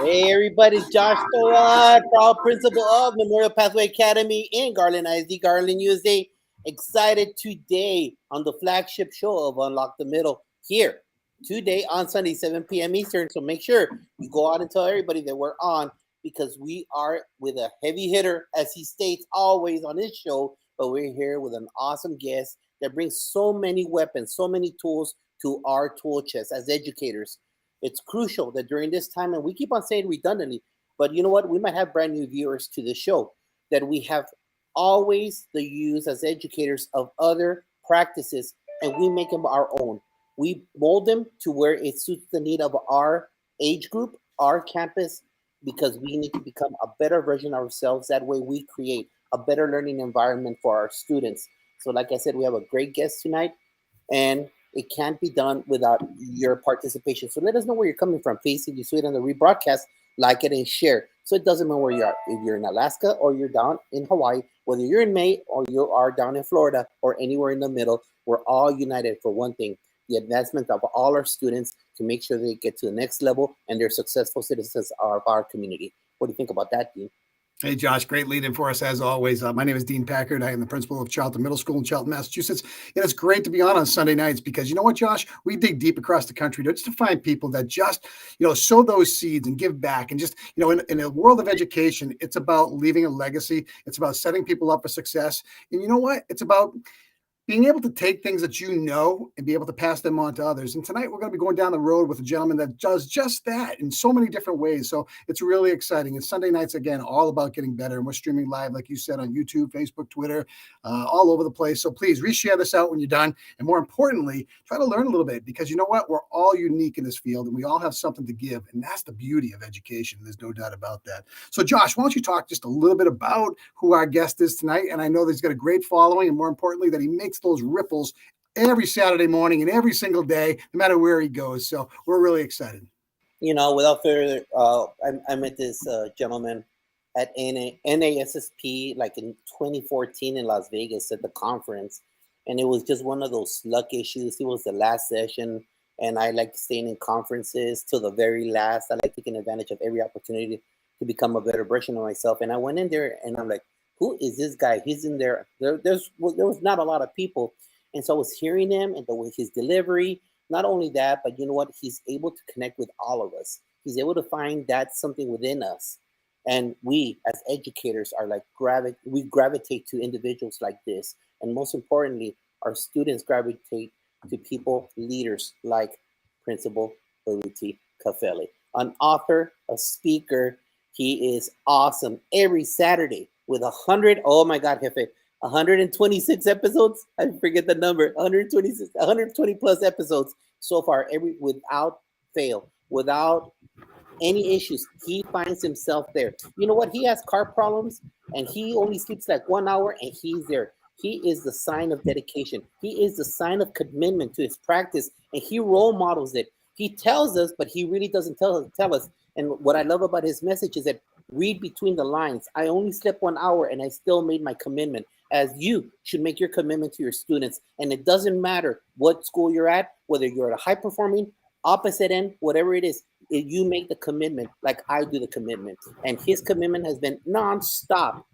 Hey everybody, it's Josh Torad, proud principal of Memorial Pathway Academy in Garland ISD, Garland, USA. Excited today on the flagship show of Unlock the Middle here today on Sunday, 7 p.m. Eastern. So make sure you go out and tell everybody that we're on because we are with a heavy hitter, as he states always on his show. But we're here with an awesome guest that brings so many weapons, so many tools to our tool chest as educators. It's crucial that during this time, and we keep on saying redundantly, but you know what? We might have brand new viewers to the show, that we have always the use as educators of other practices and we make them our own. We mold them to where it suits the need of our age group, our campus, because we need to become a better version of ourselves. That way we create a better learning environment for our students. So like I said, we have a great guest tonight, and it can't be done without your participation. So let us know where you're coming from. Please, if you see it on the rebroadcast, like it and share. So it doesn't matter where you are. If you're in Alaska or you're down in Hawaii, whether you're in Maine or you are down in Florida or anywhere in the middle, we're all united for one thing: the advancement of all our students to make sure they get to the next level and they're successful citizens of our community. What do you think about that, Dean? Hey, Josh, great lead-in for us as always. My name is Dean Packard. I am the principal of Charlton Middle School in Charlton, Massachusetts. And it's great to be on Sunday nights because you know what, Josh? We dig deep across the country just to find people that just, sow those seeds and give back. And just, in a world of education, it's about leaving a legacy. It's about setting people up for success. And you know what? It's about being able to take things that you know and be able to pass them on to others. And tonight we're going to be going down the road with a gentleman that does just that in so many different ways. So it's really exciting. And Sunday nights, again, all about getting better. And we're streaming live, like you said, on YouTube, Facebook, Twitter, all over the place. So please reshare this out when you're done. And more importantly, try to learn a little bit because you know what? We're all unique in this field and we all have something to give. And that's the beauty of education. There's no doubt about that. So Josh, why don't you talk just a little bit about who our guest is tonight? And I know that he's got a great following and more importantly, that he makes those ripples every Saturday morning and every single day, no matter where he goes. So we're really excited. Without further, I met this gentleman at NASSP like in 2014 in Las Vegas at the conference, and it was just one of those luck issues. It was the last session, and I like staying in conferences till the very last. I like taking advantage of every opportunity to become a better version of myself. And I went in there, and I'm like, who is this guy? He's in there. There was not a lot of people. And so I was hearing him and his delivery. Not only that, but you know what? He's able to connect with all of us. He's able to find that something within us. And we, as educators, are like we gravitate to individuals like this. And most importantly, our students gravitate to people, leaders like Principal Kafele, an author, a speaker. He is awesome every Saturday with 100. Oh my God, Jefe, 126 episodes. I forget the number. 120 plus episodes so far, without fail, without any issues. He finds himself there. You know what? He has car problems and he only sleeps like 1 hour and he's there. He is the sign of dedication. He is the sign of commitment to his practice and he role models it. He tells us, but he really doesn't tell us. And what I love about his message is that read between the lines. I only slept 1 hour and I still made my commitment, as you should make your commitment to your students. And it doesn't matter what school you're at, whether you're at a high performing, opposite end, whatever it is, you make the commitment like I do the commitment. And his commitment has been nonstop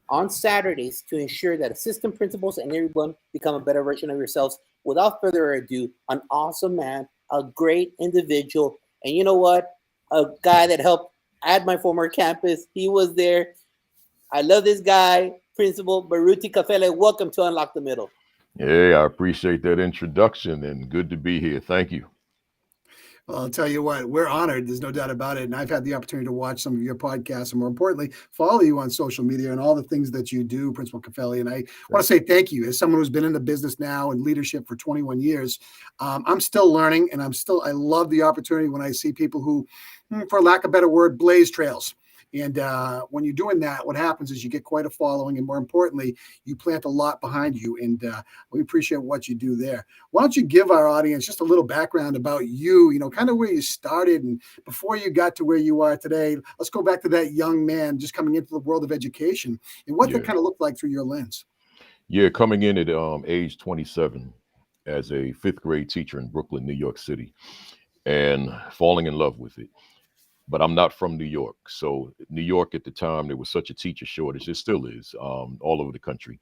on Saturdays to ensure that assistant principals and everyone become a better version of yourselves. Without further ado, an awesome man, a great individual. And you know what? A guy that helped at my former campus. He was there. I love this guy, Principal Kafele. Welcome to Unlock the Middle. Hey, I appreciate that introduction and good to be here. Thank you. Well, I'll tell you what, we're honored. There's no doubt about it. And I've had the opportunity to watch some of your podcasts and more importantly, follow you on social media and all the things that you do, Principal Kafele. And I want to say thank you as someone who's been in the business now and leadership for 21 years. I'm still learning and I love the opportunity when I see people who, for lack of a better word, blaze trails. And when you're doing that, what happens is you get quite a following. And more importantly, you plant a lot behind you. And we appreciate what you do there. Why don't you give our audience just a little background about you, kind of where you started and before you got to where you are today. Let's go back to that young man just coming into the world of education and what that kind of looked like through your lens. Yeah, coming in at age 27 as a 5th grade teacher in Brooklyn, New York City, and falling in love with it. but I'm not from New York. So New York at the time, there was such a teacher shortage. It still is, all over the country.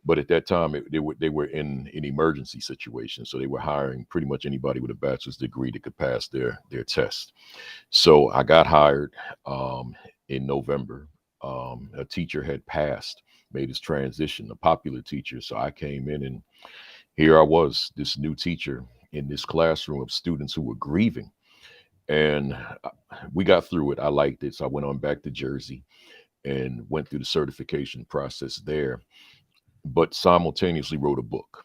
But at that time, they were in an emergency situation, so they were hiring pretty much anybody with a bachelor's degree that could pass their test. So I got hired in November. A teacher had passed, made his transition, a popular teacher. So I came in, and here I was, this new teacher in this classroom of students who were grieving. And we got through it. I liked it. So I went on back to Jersey and went through the certification process there, but simultaneously wrote a book,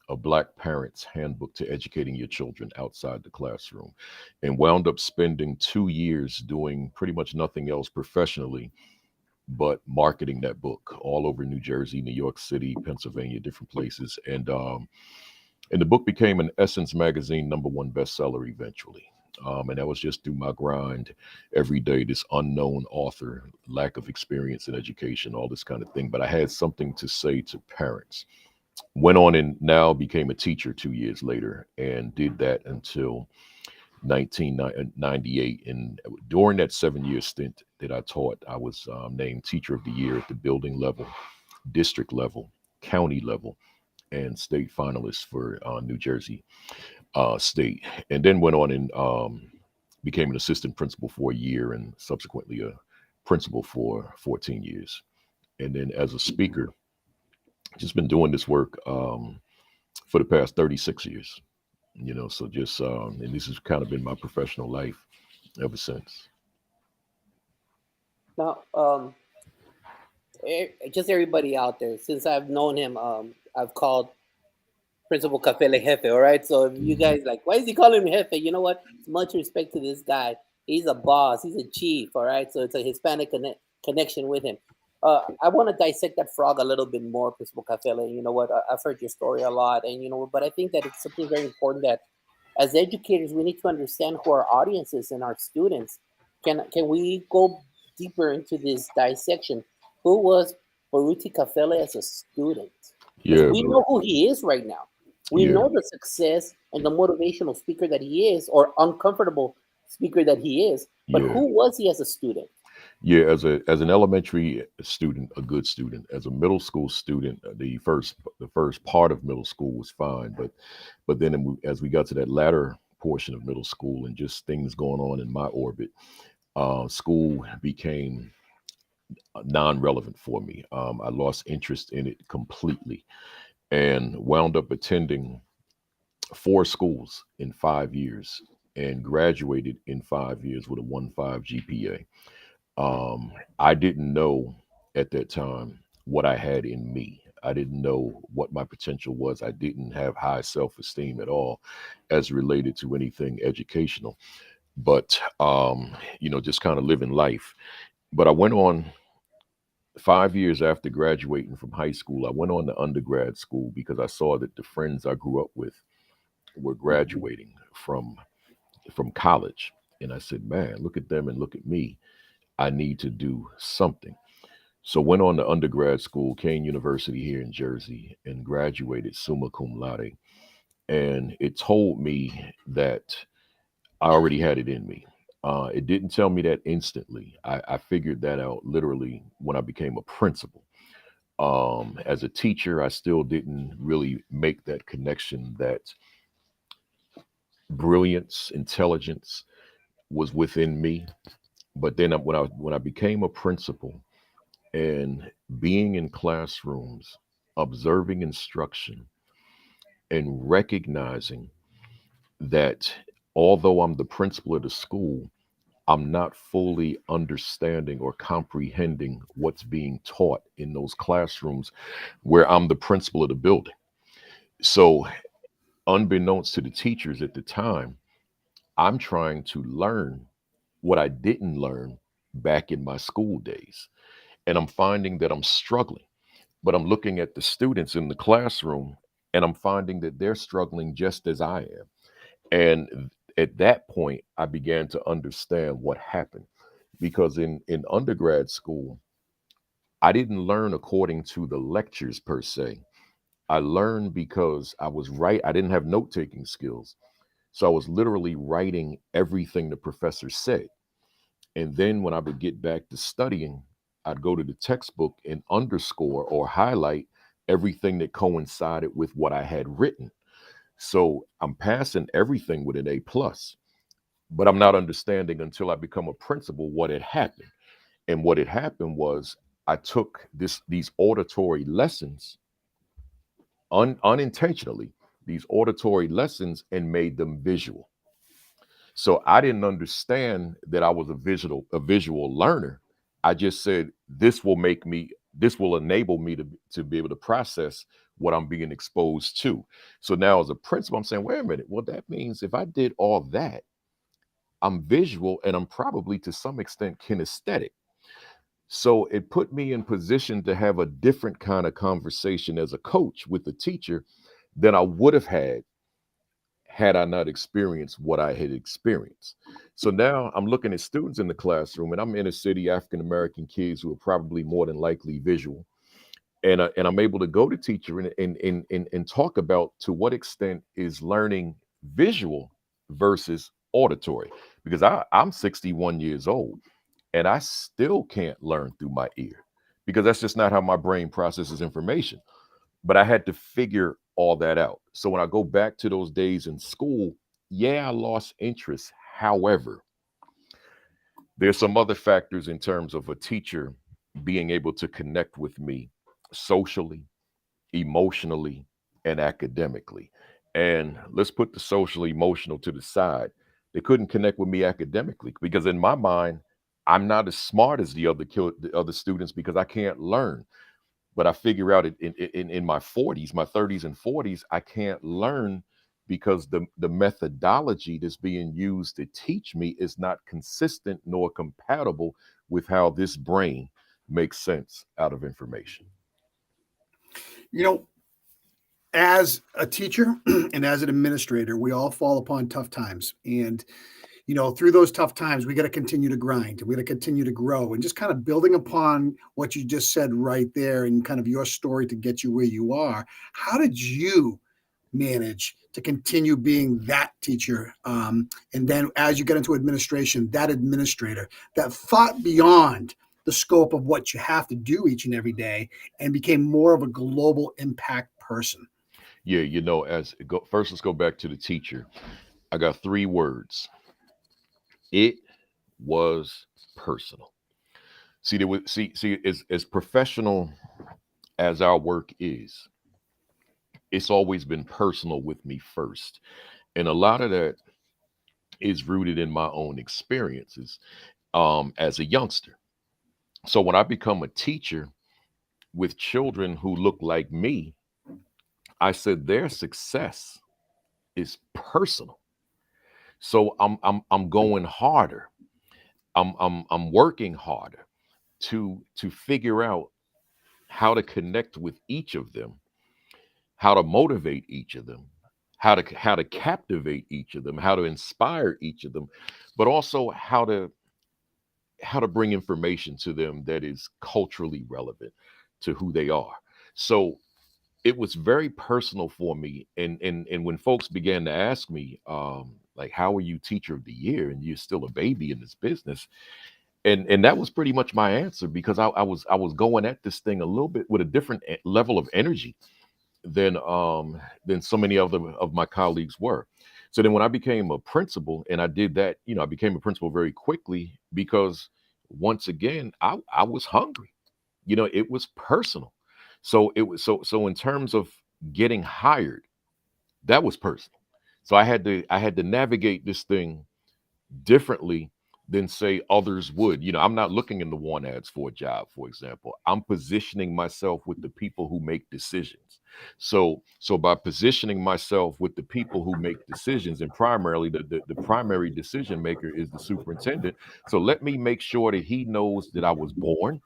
a Black Parent's Handbook to Educating Your Children Outside the Classroom, and wound up spending 2 years doing pretty much nothing else professionally but marketing that book all over New Jersey, New York City, Pennsylvania, different places. And the book became an Essence magazine #1 bestseller eventually. And that was just through my grind every day, this unknown author, lack of experience in education, all this kind of thing. But I had something to say to parents. Went on and now became a teacher 2 years later, and did that until 1998. And during that 7 year stint that I taught, I was named Teacher of the Year at the building level, district level, county level, and state finalist for New Jersey State. And then went on and became an assistant principal for a year, and subsequently a principal for 14 years. And then as a speaker, just been doing this work for the past 36 years. So just and this has kind of been my professional life ever since. Now, just everybody out there, since I've known him, I've called Principal Kafele Jefe. All right. So if you Mhm. guys like, why is he calling me Jefe? You know what? It's much respect to this guy. He's a boss. He's a chief. All right. So it's a Hispanic connection with him. I want to dissect that frog a little bit more, Principal Kafele. You know what? I've heard your story a lot, and but I think that it's something very important that as educators we need to understand who our audience is and our students. Can we go deeper into this dissection? Who was Baruti Kafele as a student? Because Yeah, we know who he is right now. We yeah, know the success and the motivational speaker that he is, or uncomfortable speaker that he is. But yeah, who was he as a student? yeah. As an elementary student, a good student. As a middle school student, the first part of middle school was fine, but then as we got to that latter portion of middle school and just things going on in my orbit, school became non-relevant for me. I lost interest in it completely, and wound up attending 4 schools in 5 years, and graduated in 5 years with a 1.5 GPA. I didn't know at that time what I had in me. I didn't know what my potential was. I didn't have high self-esteem at all as related to anything educational, but just kind of living life. But I went on 5 years after graduating from high school. I went on to undergrad school because I saw that the friends I grew up with were graduating from college, and I said, "Man, look at them and look at me. I need to do something." So went on to undergrad school, Kane University here in Jersey, and graduated summa cum laude. And it told me that I already had it in me. It didn't tell me that instantly. I figured that out literally when I became a principal. As a teacher, I still didn't really make that connection that brilliance, intelligence was within me. But then when I became a principal and being in classrooms, observing instruction, and recognizing that although I'm the principal of the school, I'm not fully understanding or comprehending what's being taught in those classrooms where I'm the principal of the building. So, unbeknownst to the teachers at the time, I'm trying to learn what I didn't learn back in my school days. And I'm finding that I'm struggling, but I'm looking at the students in the classroom and I'm finding that they're struggling just as I am. And at that point, I began to understand what happened because in undergrad school, I didn't learn according to the lectures per se. I learned because I didn't have note taking skills. So I was literally writing everything the professor said. And then when I would get back to studying, I'd go to the textbook and underscore or highlight everything that coincided with what I had written. So I'm passing everything with an A plus, but I'm not understanding until I become a principal what had happened. And what had happened was I took these auditory lessons unintentionally, these auditory lessons, and made them visual. So I didn't understand that I was a visual learner. I just said this will enable me to be able to process what I'm being exposed to. So now as a principal, I'm saying, wait a minute. Well, that means if I did all that, I'm visual and I'm probably to some extent kinesthetic. So it put me in position to have a different kind of conversation as a coach with the teacher than I would have had I not experienced what I had experienced. So now I'm looking at students in the classroom, and I'm inner city African American kids who are probably more than likely visual, and I'm able to go to teacher and talk about to what extent is learning visual versus auditory, because I'm 61 years old and I still can't learn through my ear because that's just not how my brain processes information. But I had to figure all that out. So when I go back to those days in school, yeah, I lost interest. However, there's some other factors in terms of a teacher being able to connect with me socially, emotionally, and academically. And let's put the social emotional to the side. They couldn't connect with me academically because in my mind, I'm not as smart as the other students because I can't learn. But I figure out in my 40s, my 30s and 40s, I can't learn because the methodology that's being used to teach me is not consistent nor compatible with how this brain makes sense out of information. You know, as a teacher and as an administrator, we all fall upon tough times. And, through those tough times, we got to continue to grind and we got to continue to grow and just kind of building upon what you just said right there and kind of your story to get you where you are. How did you manage to continue being that teacher? And then as you get into administration, that administrator that thought beyond the scope of what you have to do each and every day and became more of a global impact person. Yeah, first, let's go back to the teacher. I got three words. It was personal. See, there was see as professional as our work is, it's always been personal with me first. And a lot of that is rooted in my own experiences as a youngster. So when I become a teacher with children who look like me, I said their success is personal. So I'm going harder. I'm working harder to figure out how to connect with each of them, how to motivate each of them, how to captivate each of them, how to inspire each of them, but also how to bring information to them that is culturally relevant to who they are. So it was very personal for me. And when folks began to ask me, like, how are you teacher of the year and you're still a baby in this business? And that was pretty much my answer because I was going at this thing a little bit with a different level of energy than so many other of my colleagues were. So then when I became a principal and I did that, I became a principal very quickly because once again, I was hungry. It was personal. So it was so in terms of getting hired, that was personal. So I had to navigate this thing differently than say others would. I'm not looking in the want ads for a job, for example. I'm positioning myself with the people who make decisions. So by positioning myself with the people who make decisions, and primarily the primary decision maker is the superintendent. So let me make sure that he knows that I was born,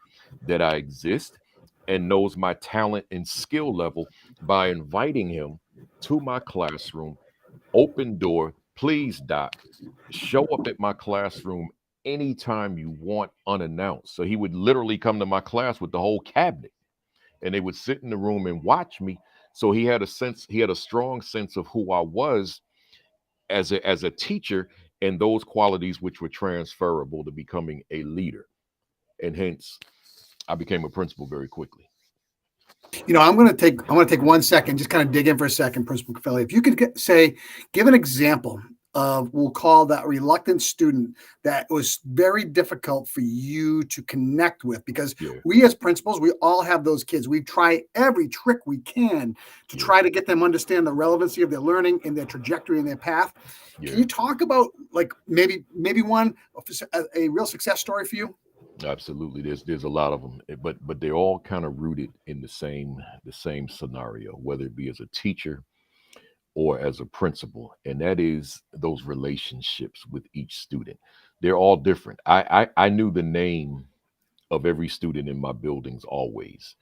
that I exist, and knows my talent and skill level by inviting him to my classroom. Open door, please, Doc. Show up at my classroom anytime you want unannounced. So he would literally come to my class with the whole cabinet and they would sit in the room and watch me. So he had a strong sense of who I was as a teacher and those qualities which were transferable to becoming a leader. And hence, I became a principal very quickly. I'm gonna take 1 second, just kind of dig in for a second, Principal Kafele. If you could give an example of, we'll call that reluctant student that was very difficult for you to connect with, because Yeah, we as principals, we all have those kids. We try every trick we can to yeah, try to get them understand the relevancy of their learning and their trajectory and their path. Can yeah. you talk about, like, maybe one a real success story for you? Absolutely. There's a lot of them, but they're all kind of rooted in the same scenario, whether it be as a teacher or as a principal, and that is those relationships with each student. They're all different. I knew the name of every student in my buildings always,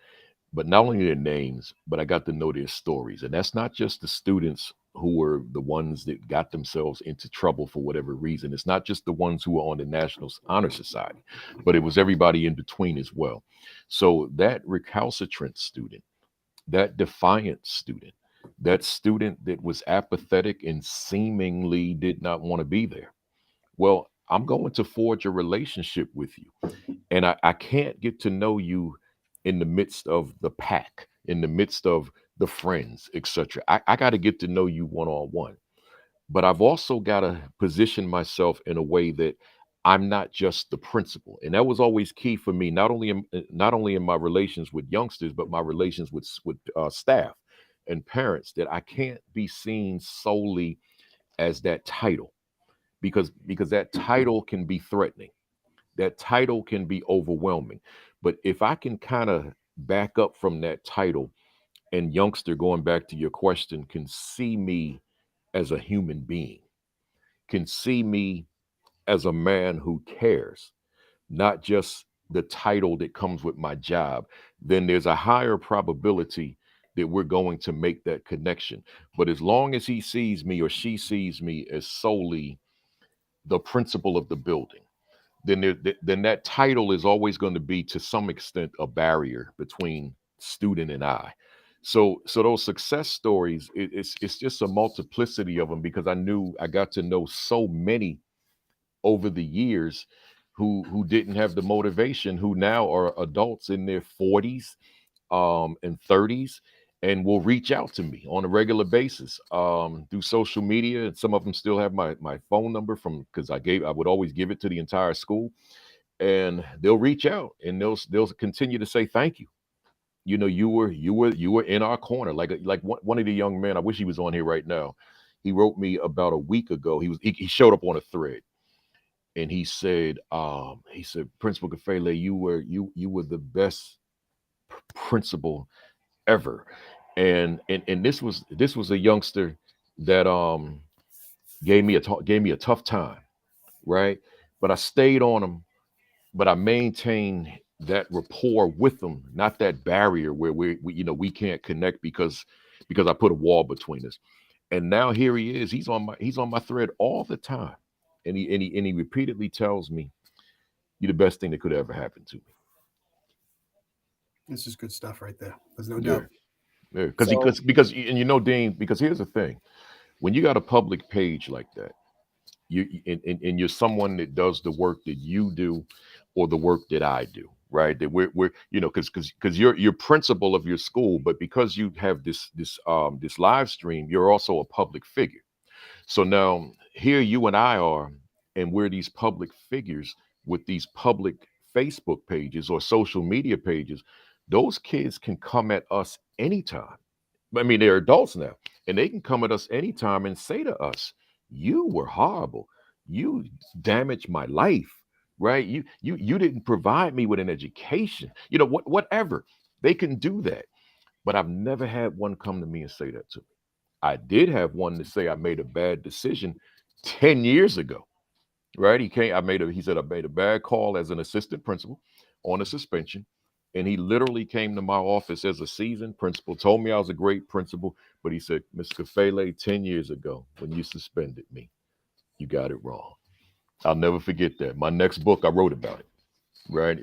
but not only their names, but I got to know their stories. And that's not just the students who were the ones that got themselves into trouble for whatever reason. It's not just the ones who were on the National Honor Society, but it was everybody in between as well. So that recalcitrant student, that defiant student, that student that was apathetic and seemingly did not want to be there. Well, I'm going to forge a relationship with you, and I can't get to know you in the midst of the pack, in the midst of the friends, etc. I got to get to know you one on one, but I've also got to position myself in a way that I'm not just the principal, and that was always key for me. Not only in my relations with youngsters, but my relations with staff and parents. That I can't be seen solely as that title, because that title can be threatening, that title can be overwhelming. But if I can kind of back up from that title, and youngster, going back to your question, can see me as a human being, can see me as a man who cares, not just the title that comes with my job, then there's a higher probability that we're going to make that connection. But as long as he sees me or she sees me as solely the principal of the building, then that title is always going to be, to some extent, a barrier between student and I. So those success stories, it's just a multiplicity of them, because I got to know so many over the years who didn't have the motivation, who now are adults in their 40s and 30s, and will reach out to me on a regular basis through social media. And some of them still have my phone number, from because I would always give it to the entire school, and they'll reach out and they'll continue to say thank you. You were in our corner, like one of the young men. I wish he was on here right now. He wrote me about a week ago. He showed up on a thread, and he said, Principal Kafele, you were the best principal ever. And this was a youngster that gave me a tough time, right? But I stayed on him, but I maintained that rapport with them, not that barrier where we can't connect because I put a wall between us. And now here he is. He's on my thread all the time, and he repeatedly tells me, "You're the best thing that could ever happen to me." This is good stuff right there. There's no Yeah, doubt. yeah. Because So and Dean, because here's the thing: when you got a public page like that, and you're someone that does the work that you do, or the work that I do, right? That we're because you're principal of your school, but because you have this live stream, you're also a public figure. So now here you and I are, and we're these public figures with these public Facebook pages or social media pages. Those kids can come at us anytime. I mean, they're adults now, and they can come at us anytime and say to us, "You were horrible. You damaged my life." Right? You didn't provide me with an education. Whatever. They can do that. But I've never had one come to me and say that to me. I did have one to say I made a bad decision 10 years ago. Right? He said I made a bad call as an assistant principal on a suspension. And he literally came to my office as a seasoned principal, told me I was a great principal, but he said, "Mr. Kafele, 10 years ago, when you suspended me, you got it wrong." I'll never forget that. My next book, I wrote about it. Right?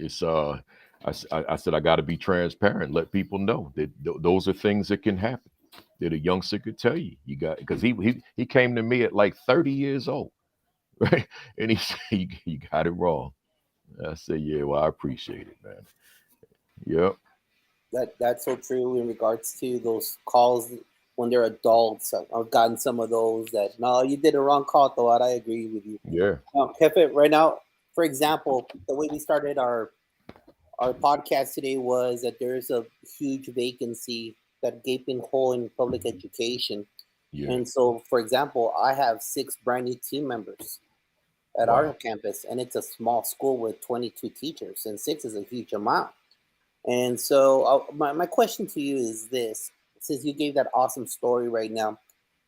I said, I got to be transparent, let people know that those are things that can happen. That a youngster could tell you. You got, because he came to me at like 30 years old. right? And he said, you got it wrong. I said, yeah, well, I appreciate it, man. Yep. That's so true in regards to those calls when they're adults. I've gotten some of those that no, you did a wrong call, though. I agree with you. Yeah. Kefe, right now, for example, the way we started our podcast today was that there's a huge vacancy, that gaping hole in public education. Yeah. And so, for example, I have 6 brand new team members at our Wow. campus, and it's a small school with 22 teachers, and 6 is a huge amount. And so, my question to you is this: since you gave that awesome story right now,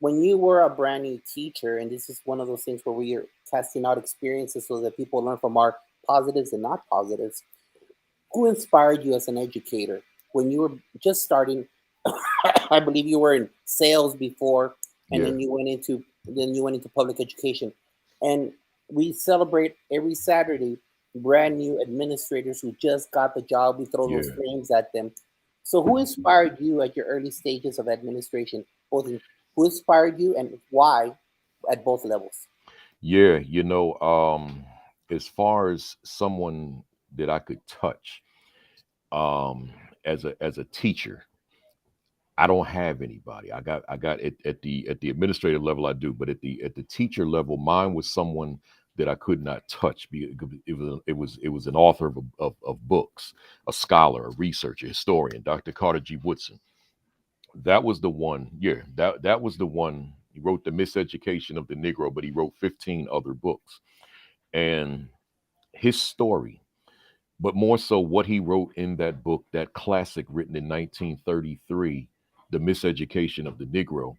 when you were a brand new teacher, and this is one of those things where we are testing out experiences so that people learn from our positives and not positives, who inspired you as an educator when you were just starting? I believe you were in sales before, and Yeah. then you went into public education, and we celebrate every Saturday brand new administrators who just got the job. We throw those Yeah. flames at them. So, who inspired you at your early stages of administration? Who inspired you and why at both levels? Yeah. As far as someone that I could touch, um, as a teacher, I don't have anybody. I got at the administrative level I do, but at the teacher level, mine was someone that I could not touch because it was an author of books, a scholar, a researcher, a historian, Dr. Carter G. Woodson. That was the one. Yeah, that was the one. He wrote The Miseducation of the Negro, but he wrote 15 other books. And his story, but more so what he wrote in that book, that classic written in 1933, The Miseducation of the Negro.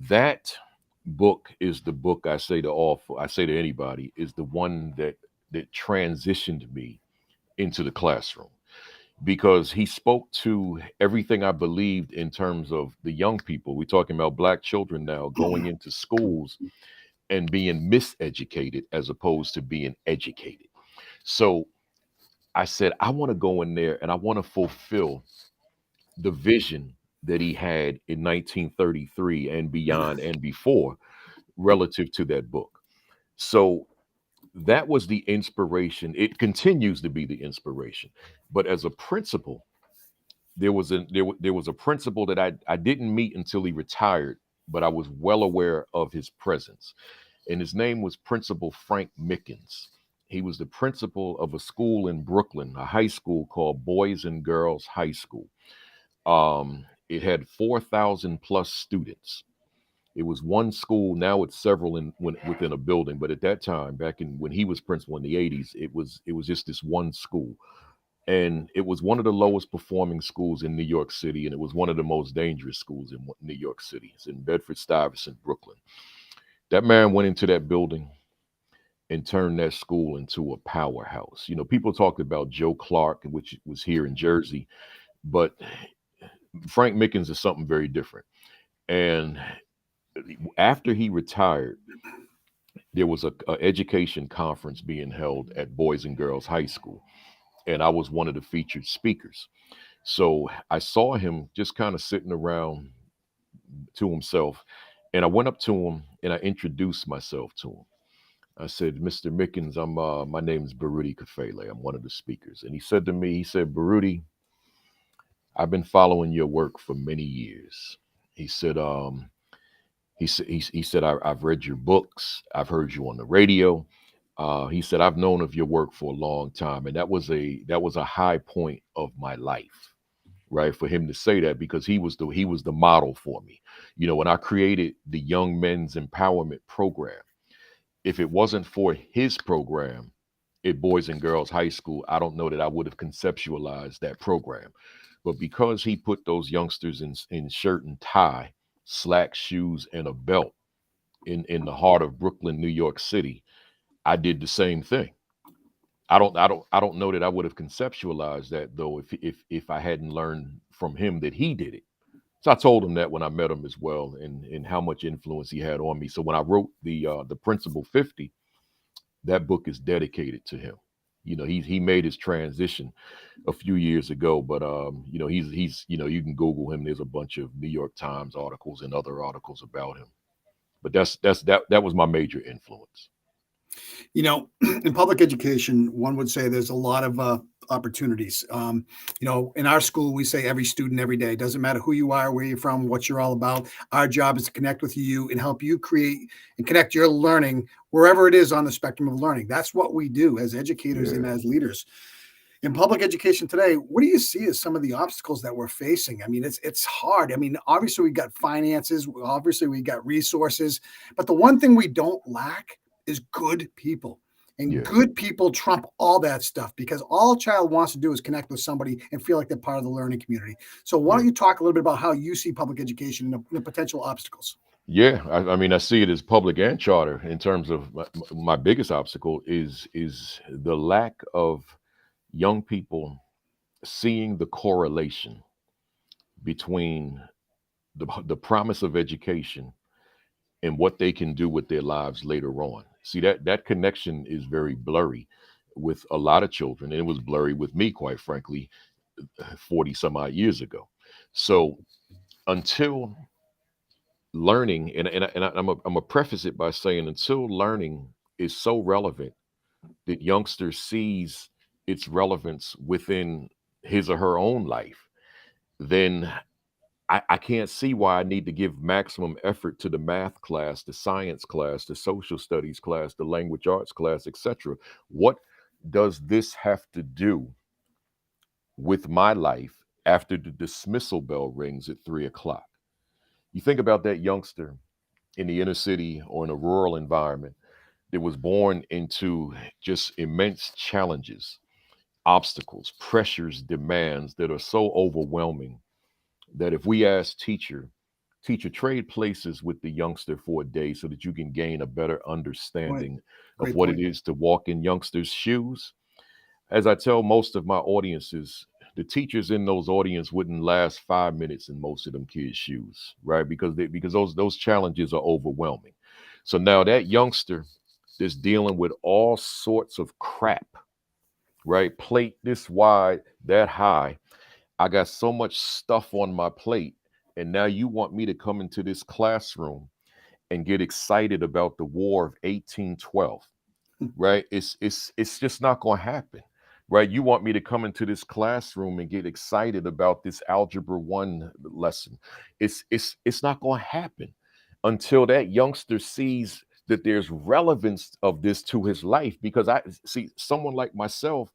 That book is the book I say to anybody, is the one that transitioned me into the classroom, because he spoke to everything I believed in terms of the young people. We're talking about black children now going into schools and being miseducated as opposed to being educated. So I said, I want to go in there and I want to fulfill the vision that he had in 1933 and beyond and before, relative to that book. So that was the inspiration. It continues to be the inspiration. But as a principal, there was a principal that I didn't meet until he retired, but I was well aware of his presence, and his name was Principal Frank Mickens. He was the principal of a school in Brooklyn, a high school called Boys and Girls High School. It had 4,000 plus students. It was one school. Now it's several within a building. But at that time, back in when he was principal in the '80s, it was just this one school, and it was one of the lowest performing schools in New York City, and it was one of the most dangerous schools in New York City. It's in Bedford Stuyvesant, Brooklyn. That man went into that building and turned that school into a powerhouse. People talked about Joe Clark, which was here in Jersey, but Frank Mickens is something very different. And after he retired, there was a education conference being held at Boys and Girls High School, and I was one of the featured speakers. So I saw him just kind of sitting around to himself, and I went up to him and I introduced myself to him. I said, "Mr. Mickens, my name is Baruti Kafele. I'm one of the speakers." And he said to me, he said, "Baruti, I've been following your work for many years." He said, he said, I've read your books. I've heard you on the radio. He said, I've known of your work for a long time. And that was a high point of my life, right? For him to say that, because he was the model for me. When I created the Young Men's Empowerment Program, if it wasn't for his program at Boys and Girls High School, I don't know that I would have conceptualized that program. But because he put those youngsters in shirt and tie, slack shoes, and a belt in the heart of Brooklyn, New York City, I did the same thing. I don't know that I would have conceptualized that, though, if I hadn't learned from him that he did it. So I told him that when I met him as well, and how much influence he had on me. So when I wrote the Principal 50, that book is dedicated to him. He made his transition a few years ago, but he's you can Google him. There's a bunch of New York Times articles and other articles about him. But that was my major influence. You know, in public education, one would say there's a lot of opportunities. In our school, we say every student, every day. Doesn't matter who you are, where you're from, what you're all about. Our job is to connect with you and help you create and connect your learning wherever it is on the spectrum of learning. That's what we do as educators and Yeah. as leaders. In public education today, what do you see as some of the obstacles that we're facing? I mean, it's hard. I mean, obviously we got finances, obviously we got resources, but the one thing we don't lack is good people. And Yeah. good people trump all that stuff because all a child wants to do is connect with somebody and feel like they're part of the learning community. So why Yeah. don't you talk a little bit about how you see public education and the potential obstacles? Yeah, I mean, I see it as public and charter in terms of my biggest obstacle is the lack of young people seeing the correlation between the promise of education and what they can do with their lives later on. See, that connection is very blurry with a lot of children, and it was blurry with me, quite frankly, 40 some odd years ago. So until learning, I'm a preface it by saying until learning is so relevant that youngster sees its relevance within his or her own life, then I can't see why I need to give maximum effort to the math class, the science class, the social studies class, the language arts class, etc. What does this have to do with my life after the dismissal bell rings at 3 o'clock? You think about that youngster in the inner city or in a rural environment that was born into just immense challenges, obstacles, pressures, demands that are so overwhelming that if we ask teacher, trade places with the youngster for a day so that you can gain a better Point. understanding of Great what it point. is to walk in youngsters' shoes. As I tell most of my audiences, the teachers in those audience wouldn't last 5 minutes in most of them kids' shoes, right? Because those challenges are overwhelming. So now that youngster that's dealing with all sorts of crap, right? Plate this wide, that high. I got so much stuff on my plate, and now you want me to come into this classroom and get excited about the War of 1812, right? It's just not going to happen, right? You want me to come into this classroom and get excited about this algebra 1 lesson. It's not going to happen until that youngster sees that there's relevance of this to his life, because I see someone like myself,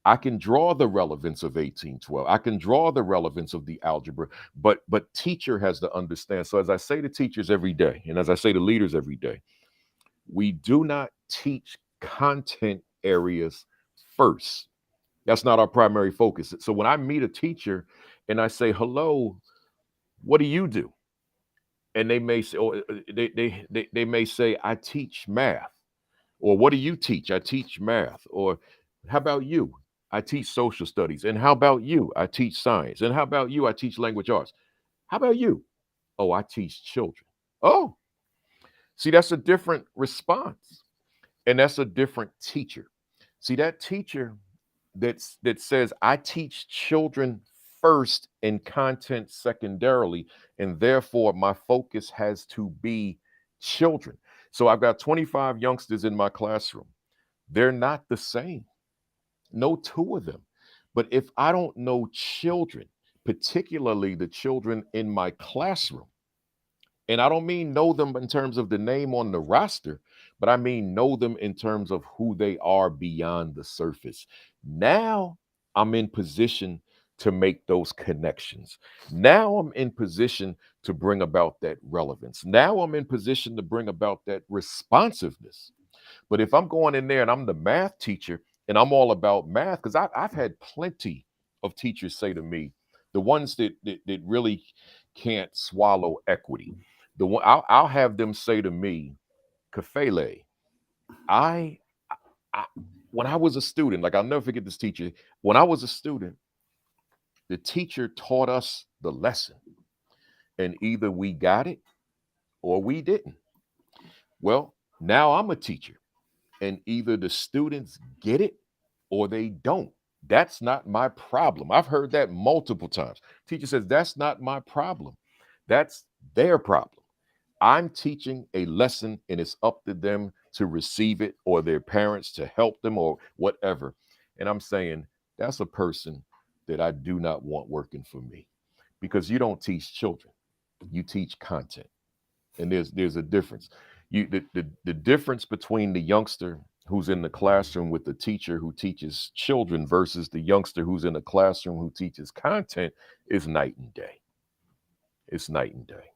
I can draw the relevance of 1812. I can draw the relevance of the algebra, but teacher has to understand. So as I say to teachers every day, and as I say to leaders every day, we do not teach content areas first. That's not our primary focus. So when I meet a teacher and I say, "Hello, what do you do?" and they may say, or they may say, "I teach math." Or what do you teach? I teach math. Or how about you? I teach social studies. And how about you? I teach science. And how about you? I teach language arts. How about you? Oh, I teach children. Oh, see, that's a different response. And that's a different teacher. See, that teacher that says, I teach children first and content secondarily, and therefore my focus has to be children. So I've got 25 youngsters in my classroom. They're not the same. No two of them. But if I don't know children, particularly the children in my classroom, and I don't mean know them in terms of the name on the roster, but I mean know them in terms of who they are beyond the surface. Now I'm in position to make those connections. Now I'm in position to bring about that relevance. Now I'm in position to bring about that responsiveness. But if I'm going in there and I'm the math teacher and I'm all about math, because I've had plenty of teachers say to me, the ones that really can't swallow equity, the one I'll have them say to me, Kafele, I, I when I was a student, like I'll never forget this teacher. When I was a student, the teacher taught us the lesson, and either we got it or we didn't. Well, now I'm a teacher, and either the students get it or they don't. That's not my problem. I've heard that multiple times. Teacher says, that's not my problem. That's their problem. I'm teaching a lesson and it's up to them to receive it or their parents to help them or whatever. And I'm saying that's a person that I do not want working for me because you don't teach children, you teach content. And there's a difference. The difference between the youngster who's in the classroom with the teacher who teaches children versus the youngster who's in the classroom who teaches content is night and day. It's night and day.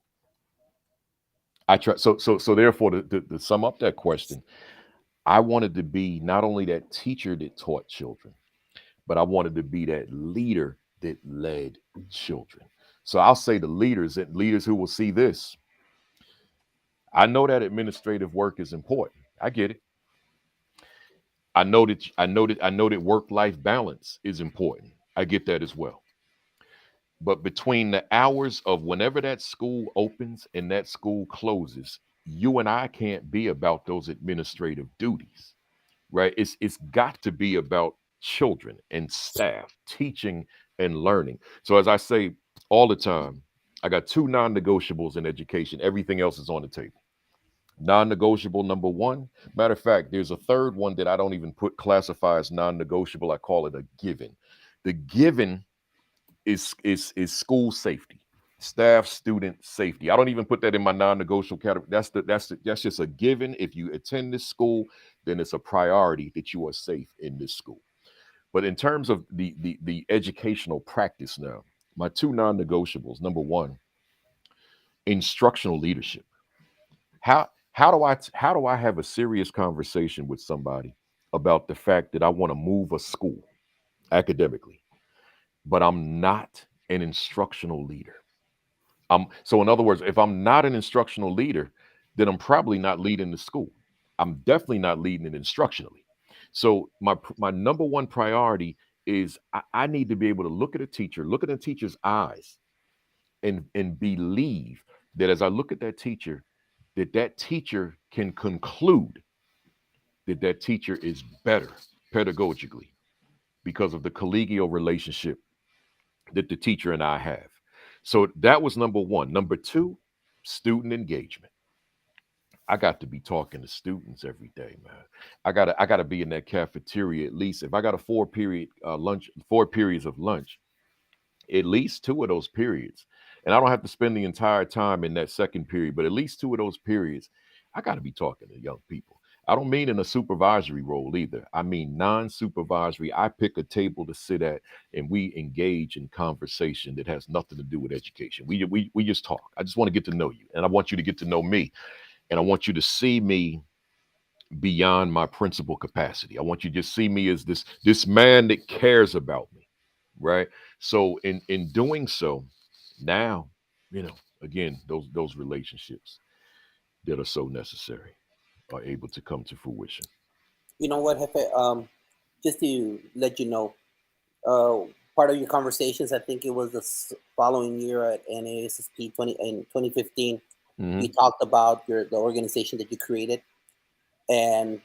I try so therefore to sum up that question, I wanted to be not only that teacher that taught children, but I wanted to be that leader that led children. So I'll say the leaders and leaders who will see this. I know that administrative work is important. I get it. I know that work-life balance is important. I get that as well. But between the hours of whenever that school opens and that school closes, you and I can't be about those administrative duties, right? It's got to be about children and staff, teaching and learning. So as I say all the time, I got two non-negotiables in education. Everything else is on the table. Non-negotiable number one. Matter of fact, there's a third one that I don't even put classify as non-negotiable. I call it a given. The given is school safety, staff student safety. I don't even put that in my non-negotiable category. That's just a given. If you attend this school, then it's a priority that you are safe in this school. But in terms of the educational practice now, my two non-negotiables. Number one, instructional leadership. How do I have a serious conversation with somebody about the fact that I want to move a school academically, but I'm not an instructional leader? So in other words, if I'm not an instructional leader, then I'm probably not leading the school. I'm definitely not leading it instructionally. So my number one priority is I need to be able to look at a teacher, look at a teacher's eyes, and believe that as I look at that teacher, that teacher can conclude that that teacher is better pedagogically because of the collegial relationship that the teacher and I have. So that was number one. Number two, student engagement. I got to be talking to students every day, man. I gotta be in that cafeteria at least. If I got a lunch, 4 periods of lunch, at least two of those periods, and I don't have to spend the entire time in that second period, but at least two of those periods, I got to be talking to young people. I don't mean in a supervisory role either. I mean non-supervisory. I pick a table to sit at, and we engage in conversation that has nothing to do with education. We just talk. I just want to get to know you, and I want you to get to know me, and I want you to see me beyond my principal capacity. I want you to just see me as this man that cares about me, right? So in doing so, now, again, those relationships that are so necessary are able to come to fruition. You know what, Jefe? Just to let you know, part of your conversations, I think it was the following year at NASSP 2015. Hmm. You talked about the organization that you created, and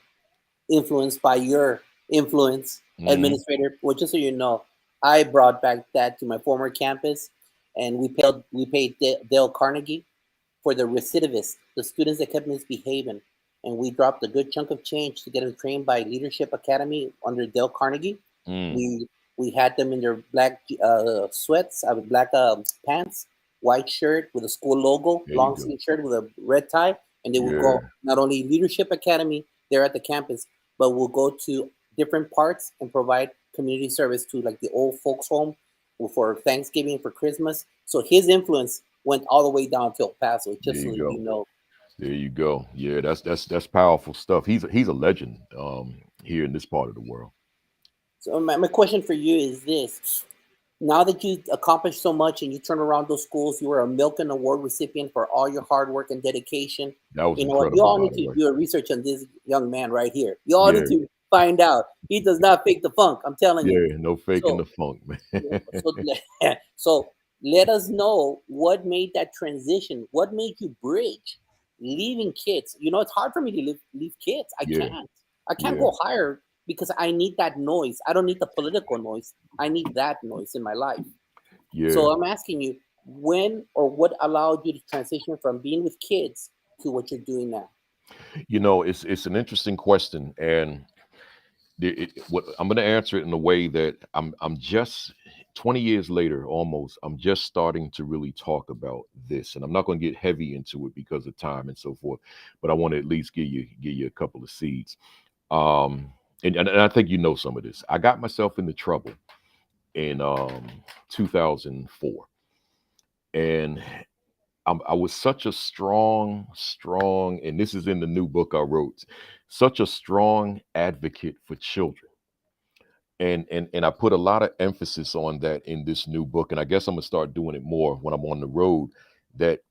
influenced by your influence, Hmm. administrator. Well, just so you know, I brought back that to my former campus, and we paid Dale Carnegie for the recidivists, the students that kept misbehaving, and we dropped a good chunk of change to get them trained by Leadership Academy under Dale Carnegie. Mm. We had them in their black sweats, black pants, white shirt with a school logo, There you long go. sleeve shirt with a red tie, and they would go Yeah. not only Leadership Academy there at the campus, but we'll go to different parts and provide community service to like the old folks home for Thanksgiving, for Christmas. So his influence went all the way down to El Paso, There just so you you go. know. There you go. Yeah, that's powerful stuff. He's a legend here in this part of the world. So my question for you is this. Now that you accomplished so much and you turn around those schools, you were a Milken Award recipient for all your hard work and dedication. That was You know what? You incredible, all by need the to way. do a research on this young man right here. You all need Yeah. to find out. He does not fake the funk. I'm telling you. Yeah. No faking So the funk, yeah, man. so let us know what made that transition. What made you bridge leaving kids? You know, it's hard for me to leave kids. I Yeah. can't. I can't Yeah. go higher because I need that noise. I don't need the political noise. I need that noise in my life. Yeah. So I'm asking you, when or what allowed you to transition from being with kids to what you're doing now? It's an interesting question, and what I'm going to answer it in a way that I'm just 20 years later, almost. I'm just starting to really talk about this, and I'm not going to get heavy into it because of time and so forth. But I want to at least give you a couple of seeds. Um, and I think you know some of this. I got myself into trouble in 2004, and I was such a strong, and this is in the new book I wrote, such a strong advocate for children. And I put a lot of emphasis on that in this new book. And I guess I'm gonna start doing it more when I'm on the road, that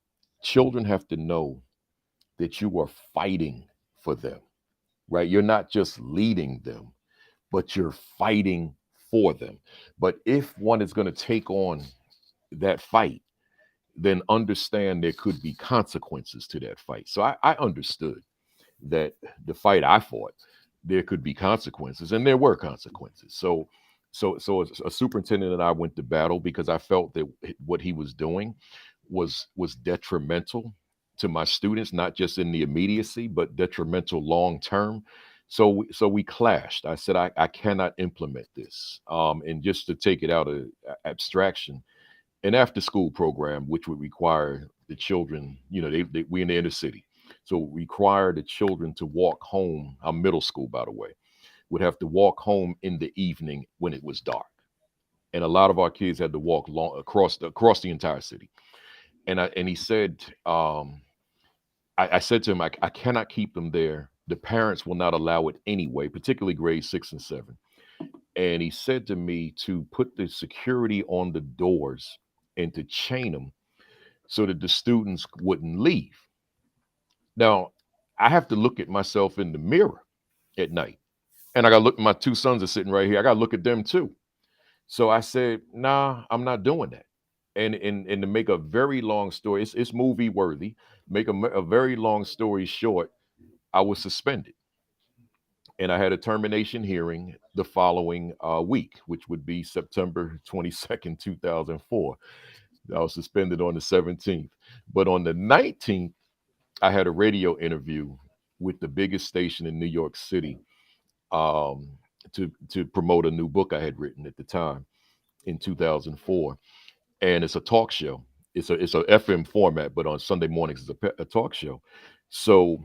children have to know that you are fighting for them, right? You're not just leading them, but you're fighting for them. But if one is going to take on that fight, then understand there could be consequences to that fight. So I understood that the fight I fought, there could be consequences, and there were consequences. So as a superintendent and I went to battle because I felt that what he was doing was detrimental to my students, not just in the immediacy, but detrimental long term. So we clashed. I said I cannot implement this. And just to take it out of abstraction, an after school program which would require the children, we in the inner city, so require the children to walk home. I'm middle school, by the way, would have to walk home in the evening when it was dark, and a lot of our kids had to walk long across the entire city. And he said, I said to him, I cannot keep them there. The parents will not allow it anyway, particularly grade 6 and 7. And he said to me to put the security on the doors and to chain them so that the students wouldn't leave. Now, I have to look at myself in the mirror at night. And I got to look, my two sons are sitting right here. I got to look at them too. So I said, nah, I'm not doing that. And to make a very long story, it's movie worthy. Make a very long story short, I was suspended. And I had a termination hearing the following week, which would be September 22nd, 2004. I was suspended on the 17th. But on the 19th, I had a radio interview with the biggest station in New York City, to promote a new book I had written at the time in 2004. And it's a talk show. It's a FM format, but on Sunday mornings it's a talk show. So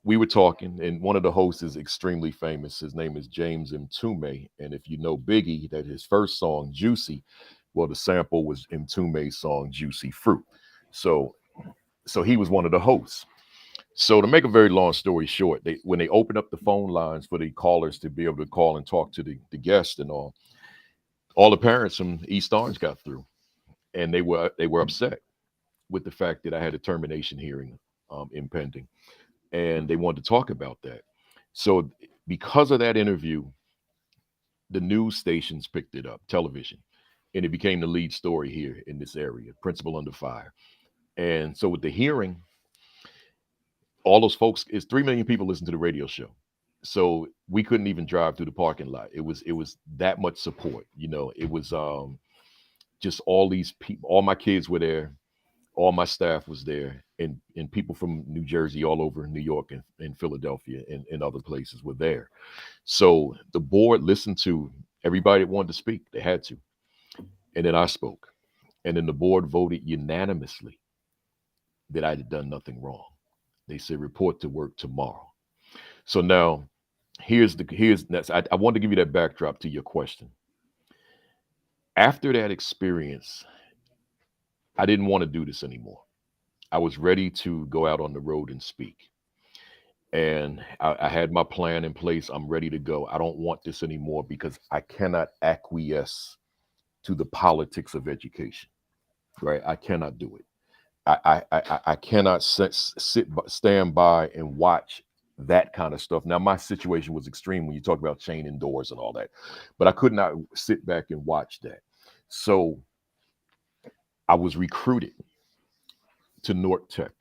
we were talking, and one of the hosts is extremely famous. His name is James Mtume, and if you know Biggie, that his first song "Juicy," well, the sample was Mtume's song "Juicy Fruit." So he was one of the hosts. So to make a very long story short, when they opened up the phone lines for the callers to be able to call and talk to the guest and all the parents from East Orange got through, and they were upset with the fact that I had a termination hearing impending, and they wanted to talk about that. So because of that interview, the news stations picked it up, television, and it became the lead story here in this area, Principal Under Fire. And so with the hearing, all those folks, is 3 million people listen to the radio show. So we couldn't even drive through the parking lot. It was that much support. It was just all these people, all my kids were there, all my staff was there, and people from New Jersey, all over New York and Philadelphia and other places were there. So the board listened to everybody that wanted to speak. They had to. And then I spoke. And then the board voted unanimously that I had done nothing wrong. They said report to work tomorrow. So now here's next. I want to give you that backdrop to your question. After that experience, I didn't want to do this anymore. I was ready to go out on the road and speak. And I had my plan in place. I'm ready to go. I don't want this anymore because I cannot acquiesce to the politics of education. Right? I cannot do it. I cannot stand by and watch that kind of stuff. Now, my situation was extreme when you talk about chaining doors and all that, but I could not sit back and watch that. So I was recruited to North Tech.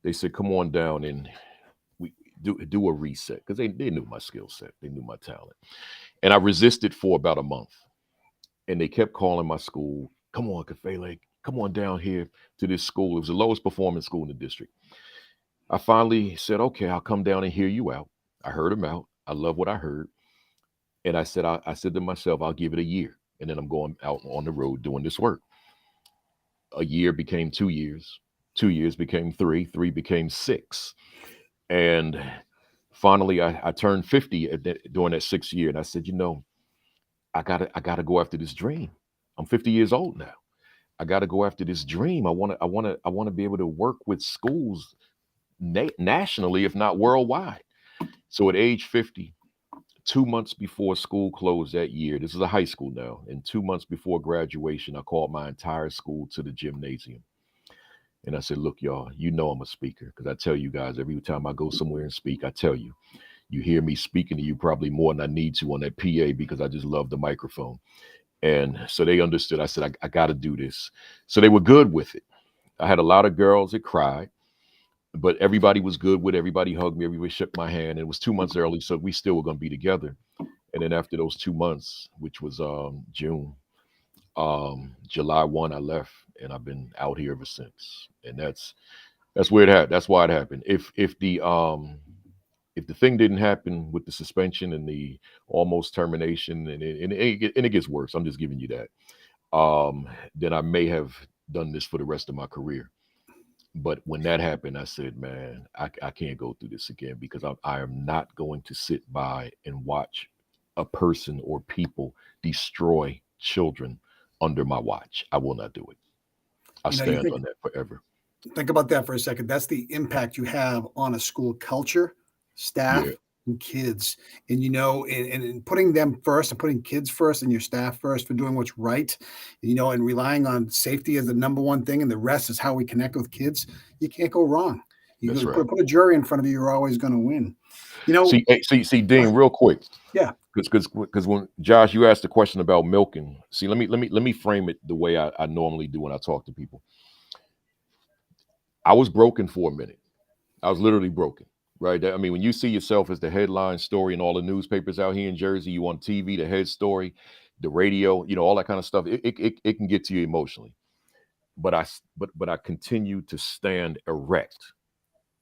They said, come on down and we do a reset, because they knew my skill set. They knew my talent. And I resisted for about a month. And they kept calling my school, come on, Kafele, Come on down here to this school. It was the lowest performing school in the district. I finally said, okay, I'll come down and hear you out. I heard him out. I love what I heard. And I said to myself, I'll give it a year. And then I'm going out on the road doing this work. A year became 2 years. 2 years became three. Three became six. And finally, I turned 50 during that 6 year. And I said, I gotta go after this dream. I'm 50 years old now. I gotta go after this dream. I want to be able to work with schools nationally, if not worldwide. So at age 50, 2 months before school closed that year, this is a high school now, and 2 months before graduation, I called my entire school to the gymnasium. And I said, look, y'all, I'm a speaker because I tell you guys every time I go somewhere and speak, I tell you, you hear me speaking to you probably more than I need to on that PA because I just love the microphone. And so they understood. I said, I got to do this. So they were good with it. I had a lot of girls that cried, but everybody was good with it. Everybody hugged me. Everybody shook my hand. And it was 2 months early, so we still were going to be together. And then after those 2 months, which was June, July 1, I left, and I've been out here ever since. And that's where it happened. That's why it happened. If the thing didn't happen with the suspension and the almost termination, and it gets worse. I'm just giving you that. Then I may have done this for the rest of my career. But when that happened, I said, man, I can't go through this again because I am not going to sit by and watch a person or people destroy children under my watch. I will not do it. I You stand think on that forever. about that for a second. That's the impact you have on a school culture, staff, Yeah, and kids. And and putting them first and putting kids first and your staff first for doing what's right, and relying on safety as the number one thing, and the rest is how we connect with kids. You can't go wrong. You that's can right. put a jury in front of you, you're always going to win. You know, See, Dean, real quick, yeah. because when Josh, you asked the question about milking. See, let me frame it the way I normally do when I talk to people. I was broken for a minute. I was literally broken. Right. I mean, when you see yourself as the headline story in all the newspapers out here in Jersey, you on TV, the head story, the radio, all that kind of stuff, it can get to you emotionally. But I continue to stand erect.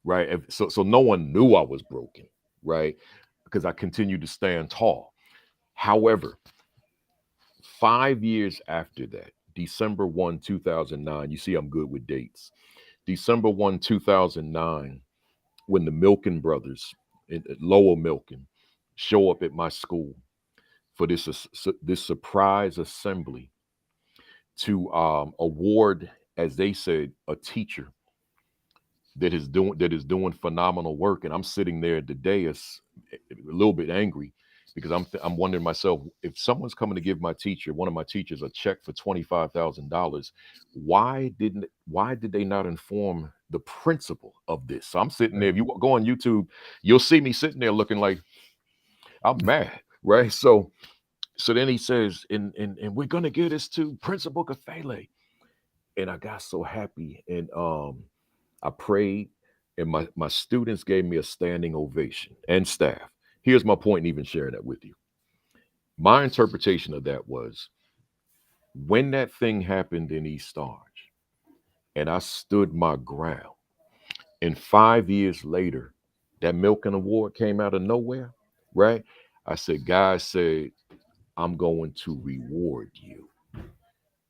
Right. So no one knew I was broken. Right. Because I continued to stand tall. However, 5 years after that, December 1, 2009, you see, I'm good with dates. December 1, 2009, when the Milken brothers, Lowell Milken, show up at my school for this surprise assembly to award, as they said, a teacher that is doing phenomenal work. And I'm sitting there today as a little bit angry because I'm wondering myself, if someone's coming to give one of my teachers, a check for $25,000, why did they not inform the principal of this? So I'm sitting there. If you go on YouTube, you'll see me sitting there looking like I'm mad, right? So then he says, and we're gonna give this to Principal Kafele. And I got so happy. And I prayed, and my students gave me a standing ovation and staff. Here's my point in even sharing that with you. My interpretation of that was when that thing happened in East Orange, and I stood my ground, and 5 years later, that Milken Award came out of nowhere, right? I said, God said, I'm going to reward you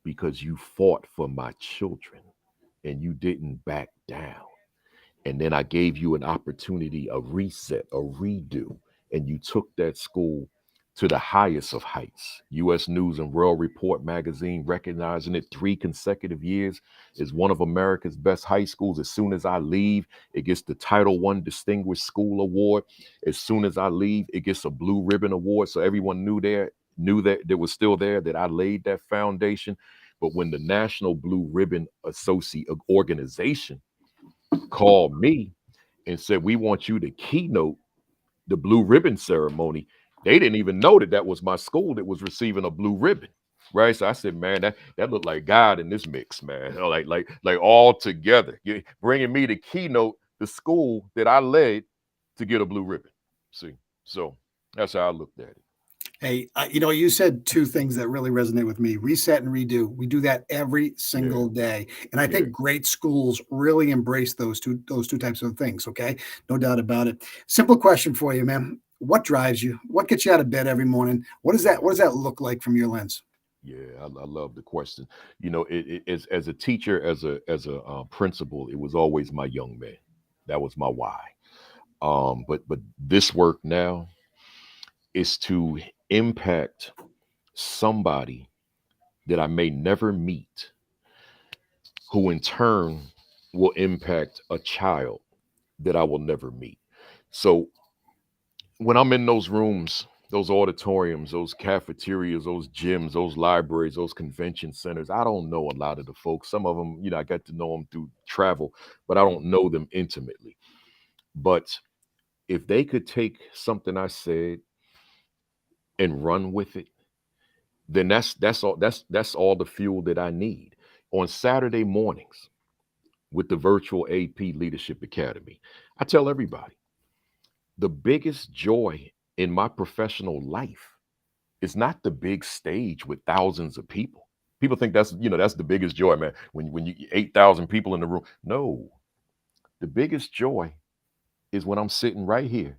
because you fought for my children and you didn't back down. And then I gave you an opportunity, a reset, a redo, and you took that school to the highest of heights. U.S. News and World Report magazine recognizing it 3 consecutive years as one of America's best high schools. As soon as I leave, it gets the Title I Distinguished School Award. As soon as I leave, it gets a Blue Ribbon Award. So everyone knew that was still there, that I laid that foundation. But when the National Blue Ribbon Associate Organization called me and said, we want you to keynote the blue ribbon ceremony, they didn't even know that was my school that was receiving a blue ribbon. Right. So I said, man, that looked like God in this mix, man. Like all together, bringing me to keynote the school that I led to get a blue ribbon. See, so that's how I looked at it. Hey, you said two things that really resonate with me: reset and redo. We do that every Yeah, single day, and I yeah. think great schools really embrace those two types of things. Okay, no doubt about it. Simple question for you, man: what drives you? What gets you out of bed every morning? What does that Yeah. What does that look like from your lens? Yeah, I love the question. As a teacher, as a principal, it was always my young man. That was my why. But this work now is to impact somebody that I may never meet, who in turn will impact a child that I will never meet. So when I'm in those rooms, those auditoriums, those cafeterias, those gyms, those libraries, those convention centers, I don't know a lot of the folks. Some of them, I got to know them through travel, but I don't know them intimately. But if they could take something I said and run with it, then that's all the fuel that I need. On Saturday mornings with the virtual AP Leadership Academy, I tell everybody the biggest joy in my professional life is not the big stage with thousands of people. People think that's the biggest joy, man. When you 8,000 people in the room. No, the biggest joy is when I'm sitting right here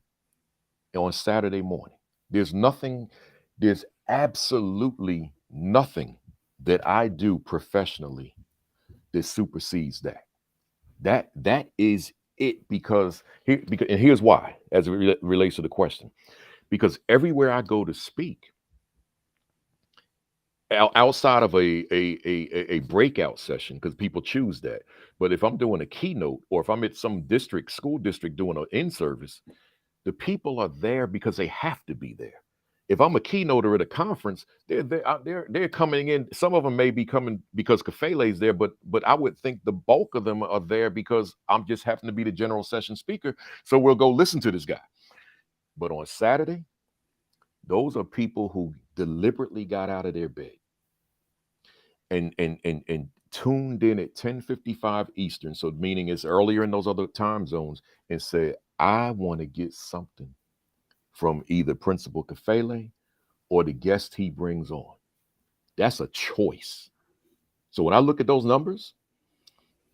on Saturday morning. There's nothing, there's absolutely nothing that I do professionally that supersedes that. That is it because and here's why as it relates to the question. Because everywhere I go to speak, outside of a breakout session, because people choose that, but if I'm doing a keynote or if I'm at some school district doing an in service, the people are there because they have to be there. If I'm a keynoter at a conference, they're coming in. Some of them may be coming because Kafele is there, but I would think the bulk of them are there because I'm just happen to be the general session speaker. So we'll go listen to this guy. But on Saturday, those are people who deliberately got out of their bed and tuned in at 10:55 Eastern, so meaning it's earlier in those other time zones, and said, I want to get something from either Principal Kafele or the guest he brings on. That's a choice. So when I look at those numbers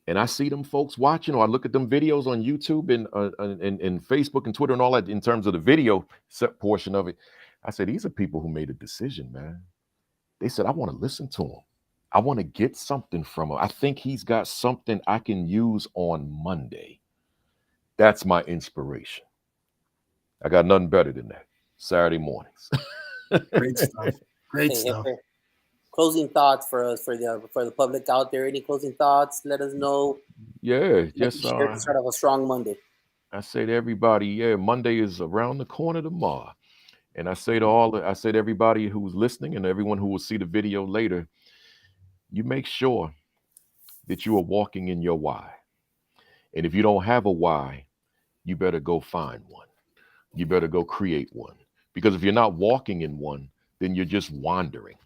and I see them folks watching, or I look at them videos on YouTube and Facebook and Twitter and all that in terms of the video portion of it, I said, these are people who made a decision, man. They said, I want to listen to him. I want to get something from him. I think he's got something I can use on Monday. That's my inspiration. I got nothing better than that. Saturday mornings. Great stuff. Great Hey, stuff. Heifer, closing thoughts for us for the public out there. Any closing thoughts? Let us know. Yeah, Make you just share to start off a strong Monday. I say to everybody, yeah, Monday is around the corner tomorrow. And I say to everybody who's listening and everyone who will see the video later, you make sure that you are walking in your why. And if you don't have a why, you better go find one. You better go create one. Because if you're not walking in one, then you're just wandering.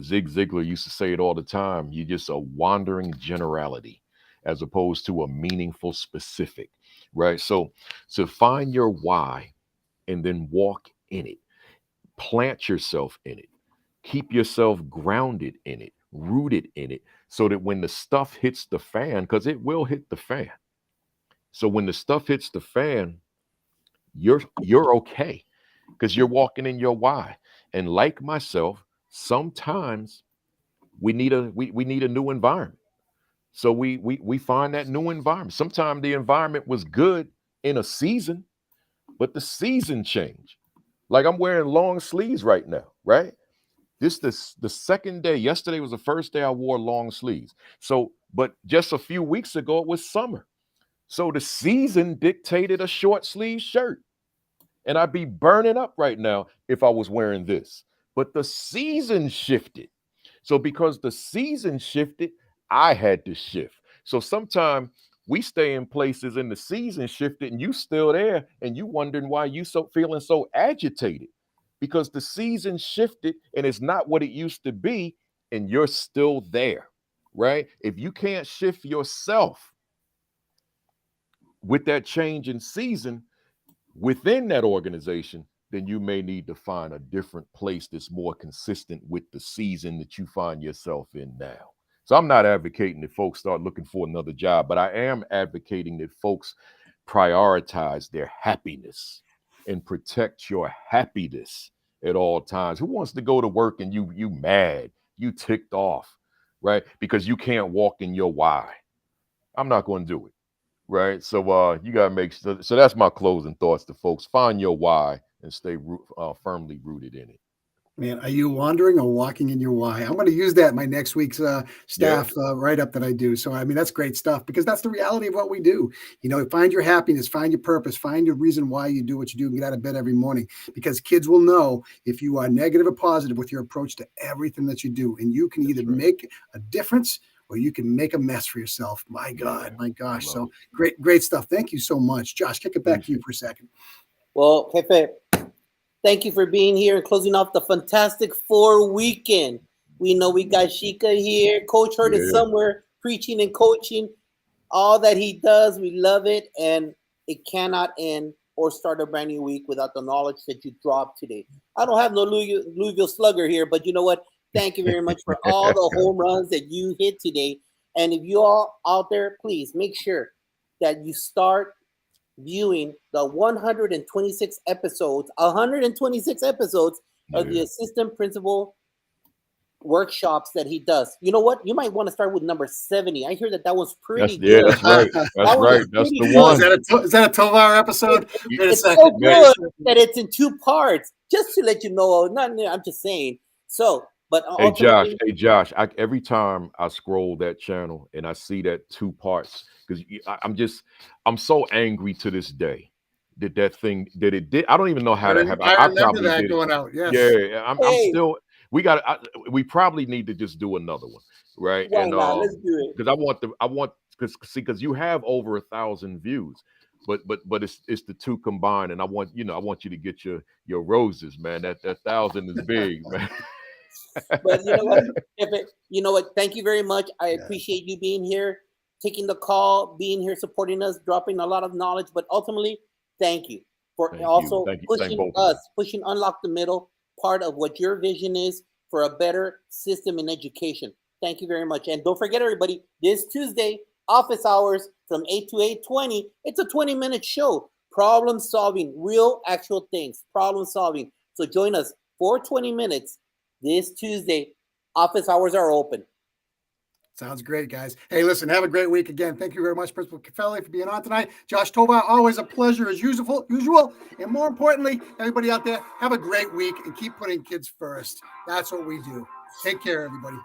Zig Ziglar used to say it all the time. You're just a wandering generality as opposed to a meaningful specific, right? So find your why and then walk in it. Plant yourself in it. Keep yourself grounded in it, rooted in it, so that when the stuff hits the fan, because it will hit the fan. So when the stuff hits the fan, you're okay because you're walking in your why. And like myself, sometimes we need a new environment. So we find that new environment. Sometimes the environment was good in a season, but the season changed. Like I'm wearing long sleeves right now, right? This the second day. Yesterday was the first day I wore long sleeves. So, but just a few weeks ago it was summer. So the season dictated a short sleeve shirt. And I'd be burning up right now if I was wearing this. But the season shifted. So because the season shifted, I had to shift. So sometimes we stay in places and the season shifted and you still there and you wondering why you so feeling so agitated because the season shifted and it's not what it used to be and you're still there, right? If you can't shift yourself with that change in season, within that organization, then you may need to find a different place that's more consistent with the season that you find yourself in now. So I'm not advocating that folks start looking for another job, but I am advocating that folks prioritize their happiness and protect your happiness at all times. Who wants to go to work and you mad, you ticked off, right? Because you can't walk in your why. I'm not going to do it, right? So you got to make sure. So that's my closing thoughts to folks. Find your why and stay firmly rooted in it. Man, are you wandering or walking in your why? I'm going to use that in my next week's staff write-up that I do. So, I mean, that's great stuff because that's the reality of what we do. You know, find your happiness, find your purpose, find your reason why you do what you do and get out of bed every morning because kids will know if you are negative or positive with your approach to everything that you do. And you can either make a difference or you can make a mess for yourself. My God, my gosh. So great stuff. Thank you so much. Josh, kick it back to you for a second. Well, Kafele, thank you for being here and closing off the Fantastic Four weekend. We know we got Shika here. Coach Hurt is somewhere preaching and coaching. All that he does, we love it. And it cannot end or start a brand new week without the knowledge that you dropped today. I don't have no Louisville Slugger here, but you know what? Thank you very much for all the home runs that you hit today. And if you all out there, please make sure that you start viewing the 126 episodes of the assistant principal workshops that he does. You know what? You might want to start with number 70. I hear that was pretty good. Yeah, that's right. That's right. That's the one. Is that a 12-hour episode? It's so good that it's in 2 parts. Just to let you know, I'm just saying. So, but hey Josh, every time I scroll that channel and I see that 2 parts, because I'm so angry to this day that it did. I don't even know how to have. I remember that going out. Yes. Yeah, I'm still. We probably need to just do another one, right? Why not? Let's do it. Because because you have over 1,000 views. But it's the 2 combined, and I want you to get your roses, man. That 1,000 is big, man. But you know what? Thank you very much. I appreciate you being here, taking the call, being here, supporting us, dropping a lot of knowledge. But ultimately, thank you for pushing Unlock the Middle, part of what your vision is for a better system in education. Thank you very much. And don't forget, everybody, this Tuesday, office hours from 8 to 8:20. It's a 20-minute show. Problem solving, real, actual things. Problem solving. So join us for 20 minutes this Tuesday. Office hours are open. Sounds great, guys. Hey, listen, have a great week again. Thank you very much, Principal Kafele, for being on tonight. Josh Tovar, always a pleasure as usual. And more importantly, everybody out there, have a great week and keep putting kids first. That's what we do. Take care, everybody.